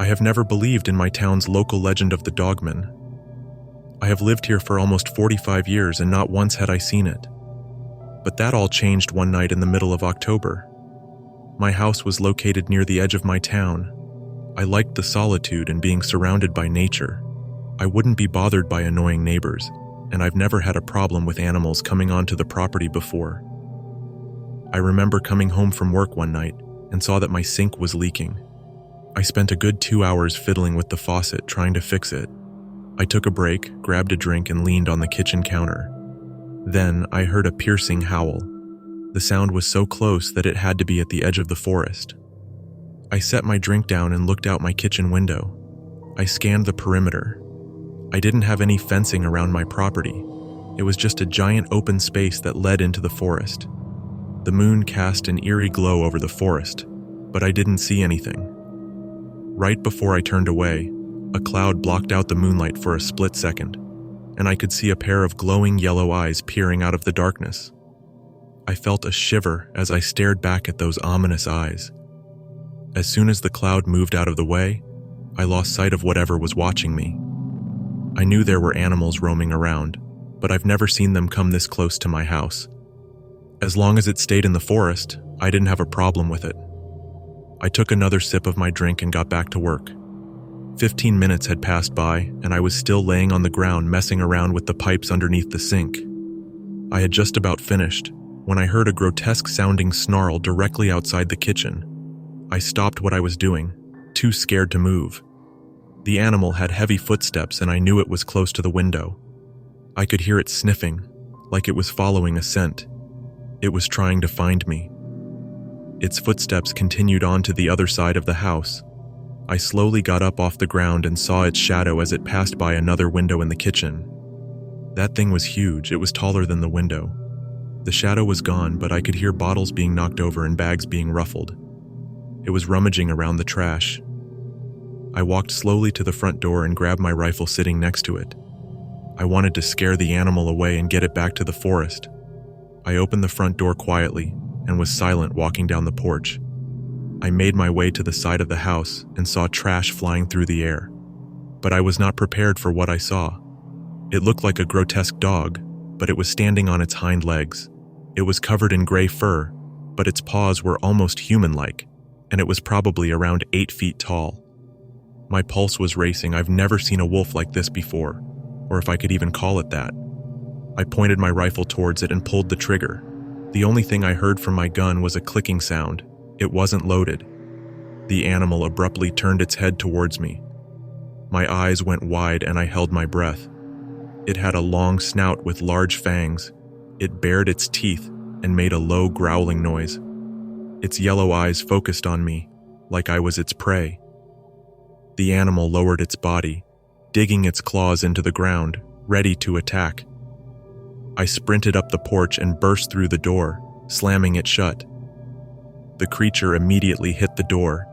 have never believed in my town's local legend of the Dogman. I have lived here for almost 45 years and not once had I seen it. But that all changed one night in the middle of October. My house was located near the edge of my town. I liked the solitude and being surrounded by nature. I wouldn't be bothered by annoying neighbors, and I've never had a problem with animals coming onto the property before. I remember coming home from work one night and saw that my sink was leaking. I spent a good 2 hours fiddling with the faucet trying to fix it. I took a break, grabbed a drink, and leaned on the kitchen counter. Then I heard a piercing howl. The sound was so close that it had to be at the edge of the forest. I set my drink down and looked out my kitchen window. I scanned the perimeter. I didn't have any fencing around my property. It was just a giant open space that led into the forest. The moon cast an eerie glow over the forest, but I didn't see anything. Right before I turned away, a cloud blocked out the moonlight for a split second, and I could see a pair of glowing yellow eyes peering out of the darkness. I felt a shiver as I stared back at those ominous eyes. As soon as the cloud moved out of the way, I lost sight of whatever was watching me. I knew there were animals roaming around, but I've never seen them come this close to my house. As long as it stayed in the forest, I didn't have a problem with it. I took another sip of my drink and got back to work. 15 minutes had passed by, and I was still laying on the ground messing around with the pipes underneath the sink. I had just about finished when I heard a grotesque-sounding snarl directly outside the kitchen. I stopped what I was doing, too scared to move. The animal had heavy footsteps, and I knew it was close to the window. I could hear it sniffing, like it was following a scent. It was trying to find me. Its footsteps continued on to the other side of the house. I slowly got up off the ground and saw its shadow as it passed by another window in the kitchen. That thing was huge. It was taller than the window. The shadow was gone, but I could hear bottles being knocked over and bags being ruffled. It was rummaging around the trash. I walked slowly to the front door and grabbed my rifle sitting next to it. I wanted to scare the animal away and get it back to the forest. I opened the front door quietly and was silent walking down the porch. I made my way to the side of the house and saw trash flying through the air. But I was not prepared for what I saw. It looked like a grotesque dog, but it was standing on its hind legs. It was covered in gray fur, but its paws were almost human-like, and it was probably around 8 feet tall. My pulse was racing. I've never seen a wolf like this before, or if I could even call it that. I pointed my rifle towards it and pulled the trigger. The only thing I heard from my gun was a clicking sound. It wasn't loaded. The animal abruptly turned its head towards me. My eyes went wide and I held my breath. It had a long snout with large fangs. It bared its teeth and made a low growling noise. Its yellow eyes focused on me, like I was its prey. The animal lowered its body, digging its claws into the ground, ready to attack. I sprinted up the porch and burst through the door, slamming it shut. The creature immediately hit the door,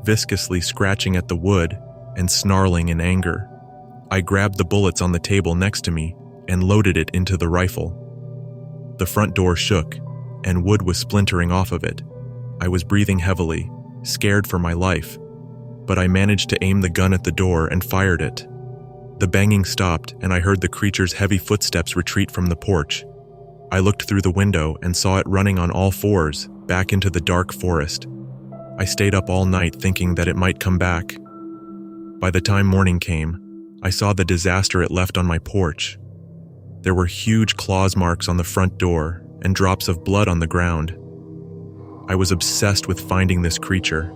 viscously scratching at the wood and snarling in anger. I grabbed the bullets on the table next to me and loaded it into the rifle. The front door shook, and wood was splintering off of it. I was breathing heavily, scared for my life, but I managed to aim the gun at the door and fired it. The banging stopped, and I heard the creature's heavy footsteps retreat from the porch. I looked through the window and saw it running on all fours, back into the dark forest. I stayed up all night thinking that it might come back. By the time morning came, I saw the disaster it left on my porch. There were huge claws marks on the front door and drops of blood on the ground. I was obsessed with finding this creature.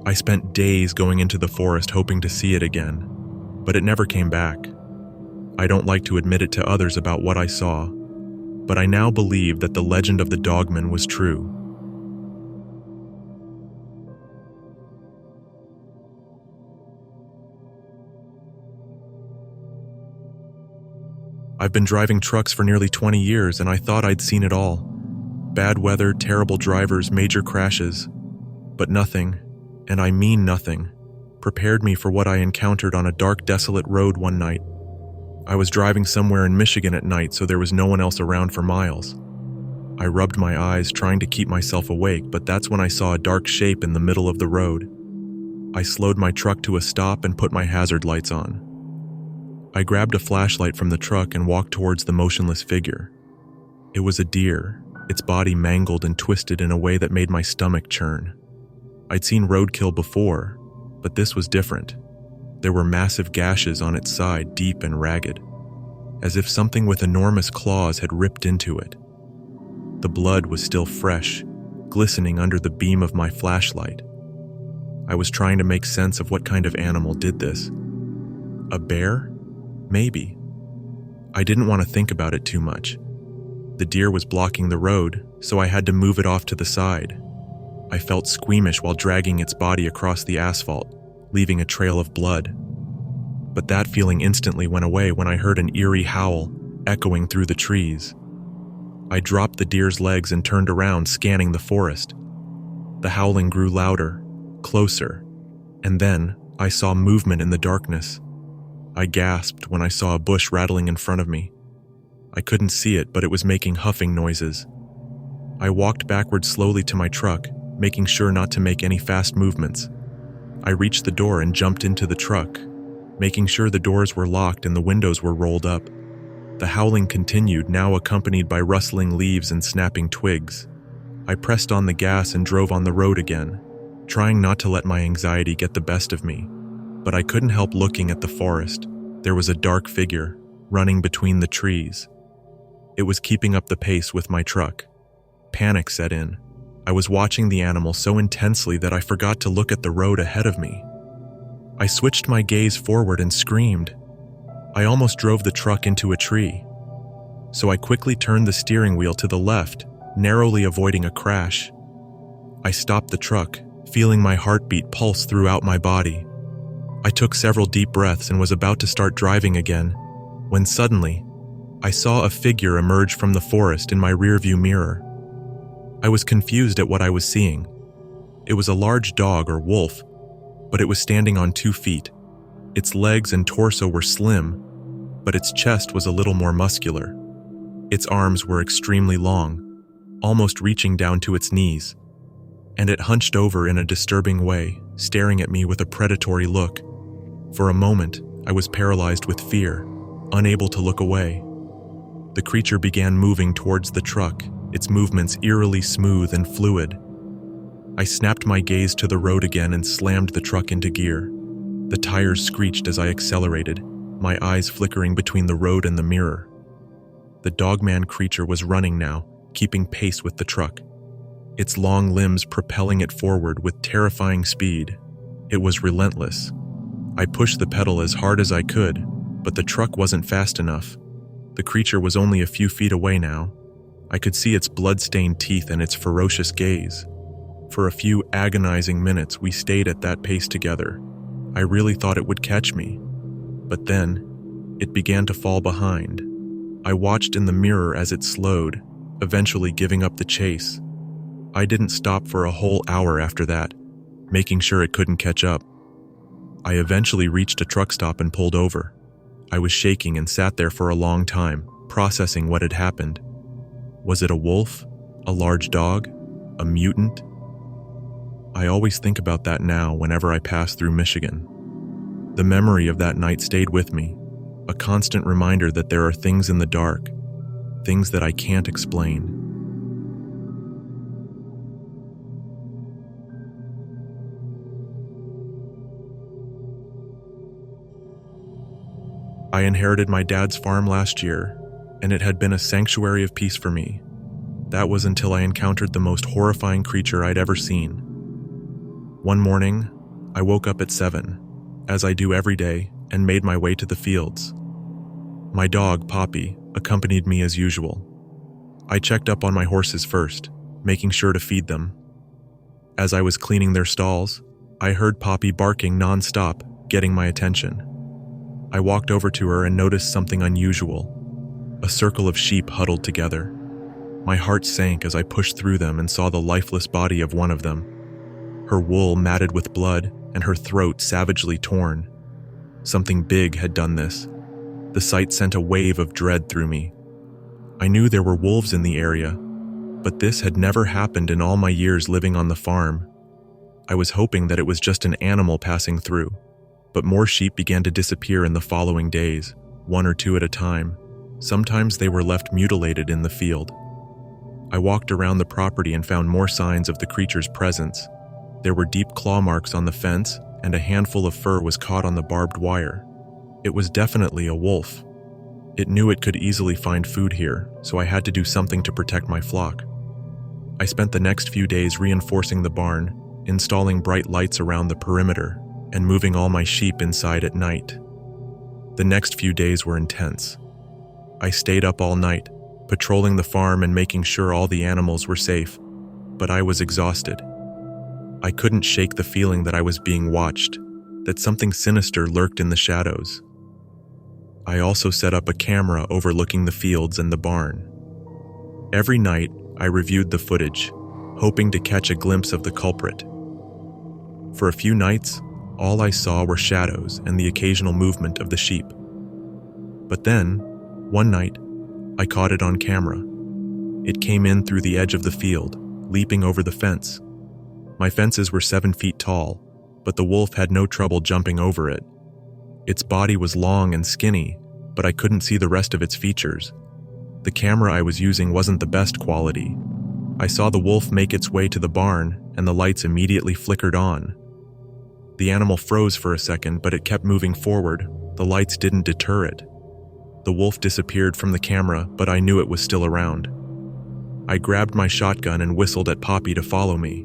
I spent days going into the forest hoping to see it again, but it never came back. I don't like to admit it to others about what I saw, but I now believe that the legend of the Dogman was true. I've been driving trucks for nearly 20 years and I thought I'd seen it all. Bad weather, terrible drivers, major crashes. But nothing, and I mean nothing, prepared me for what I encountered on a dark, desolate road one night. I was driving somewhere in Michigan at night, so there was no one else around for miles. I rubbed my eyes, trying to keep myself awake, but that's when I saw a dark shape in the middle of the road. I slowed my truck to a stop and put my hazard lights on. I grabbed a flashlight from the truck and walked towards the motionless figure. It was a deer, its body mangled and twisted in a way that made my stomach churn. I'd seen roadkill before, but this was different. There were massive gashes on its side, deep and ragged, as if something with enormous claws had ripped into it. The blood was still fresh, glistening under the beam of my flashlight. I was trying to make sense of what kind of animal did this. A bear? Maybe. I didn't want to think about it too much. The deer was blocking the road, so I had to move it off to the side. I felt squeamish while dragging its body across the asphalt, leaving a trail of blood. But that feeling instantly went away when I heard an eerie howl echoing through the trees. I dropped the deer's legs and turned around, scanning the forest. The howling grew louder, closer, and then I saw movement in the darkness. I gasped when I saw a bush rattling in front of me. I couldn't see it, but it was making huffing noises. I walked backward slowly to my truck, making sure not to make any fast movements. I reached the door and jumped into the truck, making sure the doors were locked and the windows were rolled up. The howling continued, now accompanied by rustling leaves and snapping twigs. I pressed on the gas and drove on the road again, trying not to let my anxiety get the best of me. But I couldn't help looking at the forest. There was a dark figure, running between the trees. It was keeping up the pace with my truck. Panic set in. I was watching the animal so intensely that I forgot to look at the road ahead of me. I switched my gaze forward and screamed. I almost drove the truck into a tree. So I quickly turned the steering wheel to the left, narrowly avoiding a crash. I stopped the truck, feeling my heartbeat pulse throughout my body. I took several deep breaths and was about to start driving again, when suddenly, I saw a figure emerge from the forest in my rearview mirror. I was confused at what I was seeing. It was a large dog or wolf, but it was standing on 2 feet. Its legs and torso were slim, but its chest was a little more muscular. Its arms were extremely long, almost reaching down to its knees, and it hunched over in a disturbing way, staring at me with a predatory look. For a moment, I was paralyzed with fear, unable to look away. The creature began moving towards the truck, its movements eerily smooth and fluid. I snapped my gaze to the road again and slammed the truck into gear. The tires screeched as I accelerated, my eyes flickering between the road and the mirror. The Dogman creature was running now, keeping pace with the truck, its long limbs propelling it forward with terrifying speed. It was relentless. I pushed the pedal as hard as I could, but the truck wasn't fast enough. The creature was only a few feet away now. I could see its blood-stained teeth and its ferocious gaze. For a few agonizing minutes, we stayed at that pace together. I really thought it would catch me. But then, it began to fall behind. I watched in the mirror as it slowed, eventually giving up the chase. I didn't stop for a whole hour after that, making sure it couldn't catch up. I eventually reached a truck stop and pulled over. I was shaking and sat there for a long time, processing what had happened. Was it a wolf? A large dog? A mutant? I always think about that now whenever I pass through Michigan. The memory of that night stayed with me, a constant reminder that there are things in the dark, things that I can't explain. I inherited my dad's farm last year, and it had been a sanctuary of peace for me. That was until I encountered the most horrifying creature I'd ever seen. One morning, I woke up at 7, as I do every day, and made my way to the fields. My dog, Poppy, accompanied me as usual. I checked up on my horses first, making sure to feed them. As I was cleaning their stalls, I heard Poppy barking non-stop, getting my attention. I walked over to her and noticed something unusual. A circle of sheep huddled together. My heart sank as I pushed through them and saw the lifeless body of one of them. Her wool matted with blood and her throat savagely torn. Something big had done this. The sight sent a wave of dread through me. I knew there were wolves in the area, but this had never happened in all my years living on the farm. I was hoping that it was just an animal passing through, but more sheep began to disappear in the following days, one or two at a time. Sometimes they were left mutilated in the field. I walked around the property and found more signs of the creature's presence. There were deep claw marks on the fence, and a handful of fur was caught on the barbed wire. It was definitely a wolf. It knew it could easily find food here, so I had to do something to protect my flock. I spent the next few days reinforcing the barn, installing bright lights around the perimeter, and moving all my sheep inside at night. The next few days were intense. I stayed up all night, patrolling the farm and making sure all the animals were safe, but I was exhausted. I couldn't shake the feeling that I was being watched, that something sinister lurked in the shadows. I also set up a camera overlooking the fields and the barn. Every night, I reviewed the footage, hoping to catch a glimpse of the culprit. For a few nights, all I saw were shadows and the occasional movement of the sheep. But then, one night, I caught it on camera. It came in through the edge of the field, leaping over the fence. My fences were 7 feet tall, but the wolf had no trouble jumping over it. Its body was long and skinny, but I couldn't see the rest of its features. The camera I was using wasn't the best quality. I saw the wolf make its way to the barn, and the lights immediately flickered on. The animal froze for a second, but it kept moving forward. The lights didn't deter it. The wolf disappeared from the camera, but I knew it was still around. I grabbed my shotgun and whistled at Poppy to follow me.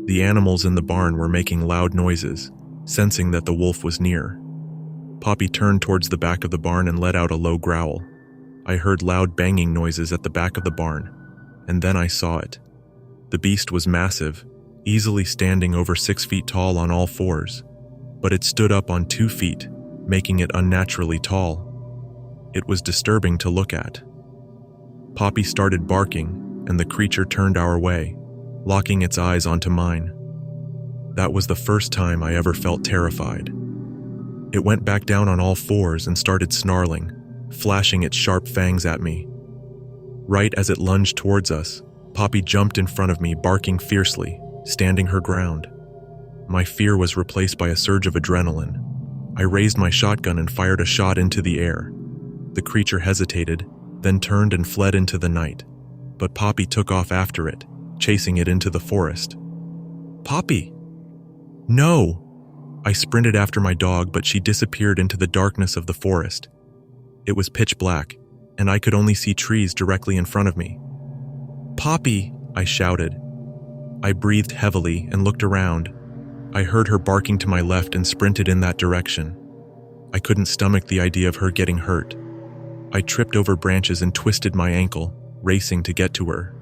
The animals in the barn were making loud noises, sensing that the wolf was near. Poppy turned towards the back of the barn and let out a low growl. I heard loud banging noises at the back of the barn, and then I saw it. The beast was massive, easily standing over 6 feet tall on all fours, but it stood up on 2 feet, making it unnaturally tall. It was disturbing to look at. Poppy started barking, and the creature turned our way, locking its eyes onto mine. That was the first time I ever felt terrified. It went back down on all fours and started snarling, flashing its sharp fangs at me. Right as it lunged towards us, Poppy jumped in front of me, barking fiercely, standing her ground. My fear was replaced by a surge of adrenaline. I raised my shotgun and fired a shot into the air. The creature hesitated, then turned and fled into the night, but Poppy took off after it, chasing it into the forest. "Poppy! No!" I sprinted after my dog, but she disappeared into the darkness of the forest. It was pitch black, and I could only see trees directly in front of me. "Poppy!" I shouted. I breathed heavily and looked around. I heard her barking to my left and sprinted in that direction. I couldn't stomach the idea of her getting hurt. I tripped over branches and twisted my ankle, racing to get to her.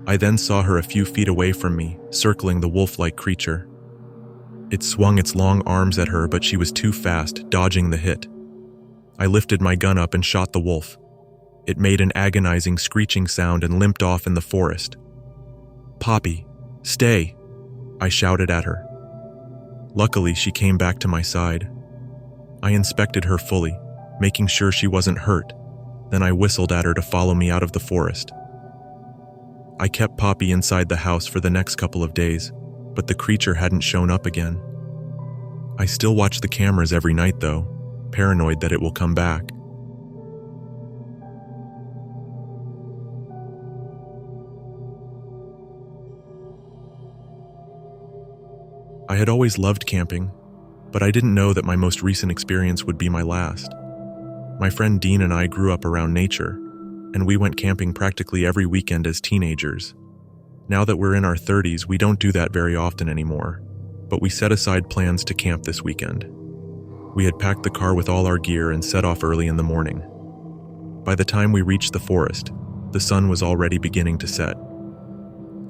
I then saw her a few feet away from me, circling the wolf-like creature. It swung its long arms at her, but she was too fast, dodging the hit. I lifted my gun up and shot the wolf. It made an agonizing screeching sound and limped off in the forest. "Poppy, stay!" I shouted at her. Luckily, she came back to my side. I inspected her fully, making sure she wasn't hurt. Then I whistled at her to follow me out of the forest. I kept Poppy inside the house for the next couple of days, but the creature hadn't shown up again. I still watch the cameras every night though, paranoid that it will come back. I had always loved camping, but I didn't know that my most recent experience would be my last. My friend Dean and I grew up around nature, and we went camping practically every weekend as teenagers. Now that we're in our 30s, we don't do that very often anymore, but we set aside plans to camp this weekend. We had packed the car with all our gear and set off early in the morning. By the time we reached the forest, the sun was already beginning to set.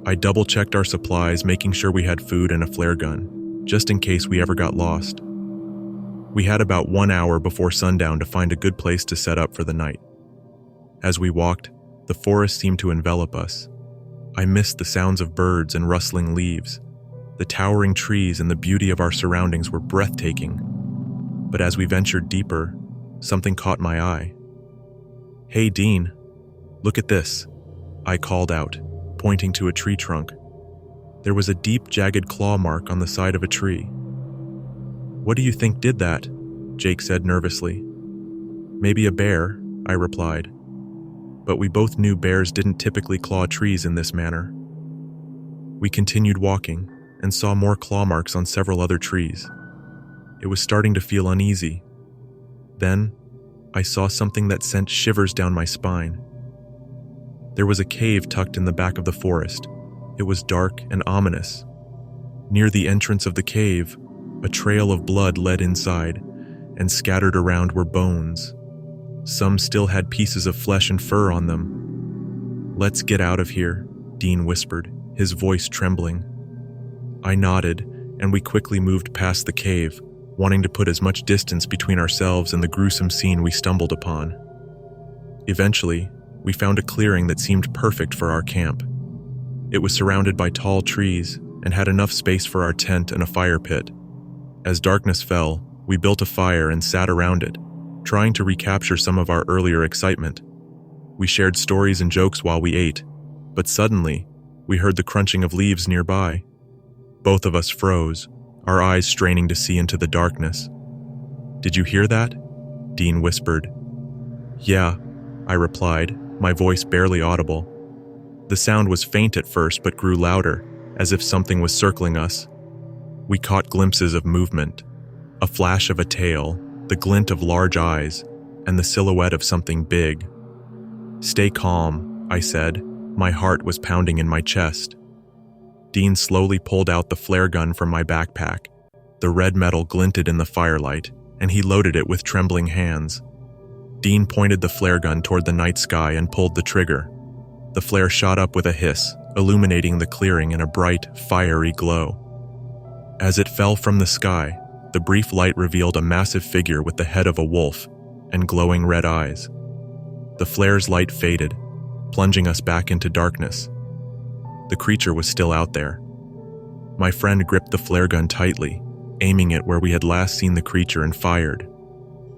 I double-checked our supplies, making sure we had food and a flare gun, just in case we ever got lost. We had about 1 hour before sundown to find a good place to set up for the night. As we walked, the forest seemed to envelop us. I missed the sounds of birds and rustling leaves. The towering trees and the beauty of our surroundings were breathtaking. But as we ventured deeper, something caught my eye. "Hey, Dean, look at this," I called out, pointing to a tree trunk. There was a deep, jagged claw mark on the side of a tree. "What do you think did that?" Jake said nervously. "Maybe a bear," I replied. But we both knew bears didn't typically claw trees in this manner. We continued walking and saw more claw marks on several other trees. It was starting to feel uneasy. Then, I saw something that sent shivers down my spine. There was a cave tucked in the back of the forest. It was dark and ominous. Near the entrance of the cave, a trail of blood led inside, and scattered around were bones. Some still had pieces of flesh and fur on them. "Let's get out of here," Dean whispered, his voice trembling. I nodded, and we quickly moved past the cave, wanting to put as much distance between ourselves and the gruesome scene we stumbled upon. Eventually, we found a clearing that seemed perfect for our camp. It was surrounded by tall trees and had enough space for our tent and a fire pit. As darkness fell, we built a fire and sat around it, trying to recapture some of our earlier excitement. We shared stories and jokes while we ate, but suddenly, we heard the crunching of leaves nearby. Both of us froze, our eyes straining to see into the darkness. "Did you hear that?" Dean whispered. "Yeah," I replied, my voice barely audible. The sound was faint at first but grew louder, as if something was circling us. We caught glimpses of movement, a flash of a tail, the glint of large eyes, and the silhouette of something big. "Stay calm," I said. My heart was pounding in my chest. Dean slowly pulled out the flare gun from my backpack. The red metal glinted in the firelight, and he loaded it with trembling hands. Dean pointed the flare gun toward the night sky and pulled the trigger. The flare shot up with a hiss, illuminating the clearing in a bright, fiery glow. As it fell from the sky, the brief light revealed a massive figure with the head of a wolf and glowing red eyes. The flare's light faded, plunging us back into darkness. The creature was still out there. My friend gripped the flare gun tightly, aiming it where we had last seen the creature, and fired.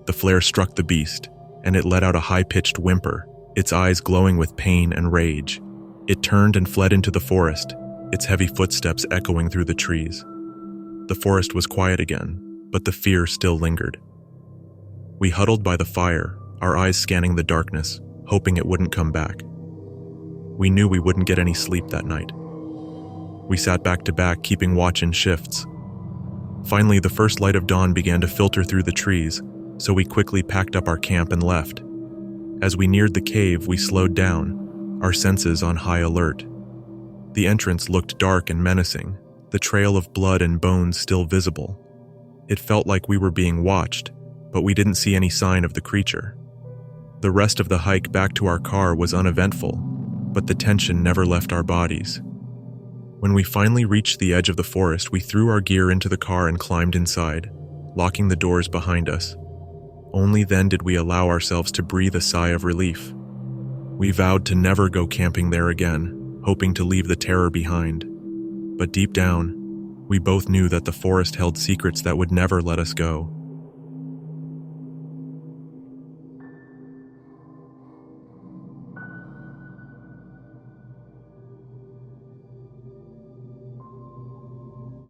The flare struck the beast, and it let out a high-pitched whimper, its eyes glowing with pain and rage. It turned and fled into the forest, its heavy footsteps echoing through the trees. The forest was quiet again, but the fear still lingered. We huddled by the fire, our eyes scanning the darkness, hoping it wouldn't come back. We knew we wouldn't get any sleep that night. We sat back to back, keeping watch in shifts. Finally, the first light of dawn began to filter through the trees, so we quickly packed up our camp and left. As we neared the cave, we slowed down, our senses on high alert. The entrance looked dark and menacing, the trail of blood and bones still visible. It felt like we were being watched, but we didn't see any sign of the creature. The rest of the hike back to our car was uneventful, but the tension never left our bodies. When we finally reached the edge of the forest, we threw our gear into the car and climbed inside, locking the doors behind us. Only then did we allow ourselves to breathe a sigh of relief. We vowed to never go camping there again, hoping to leave the terror behind. But deep down, we both knew that the forest held secrets that would never let us go.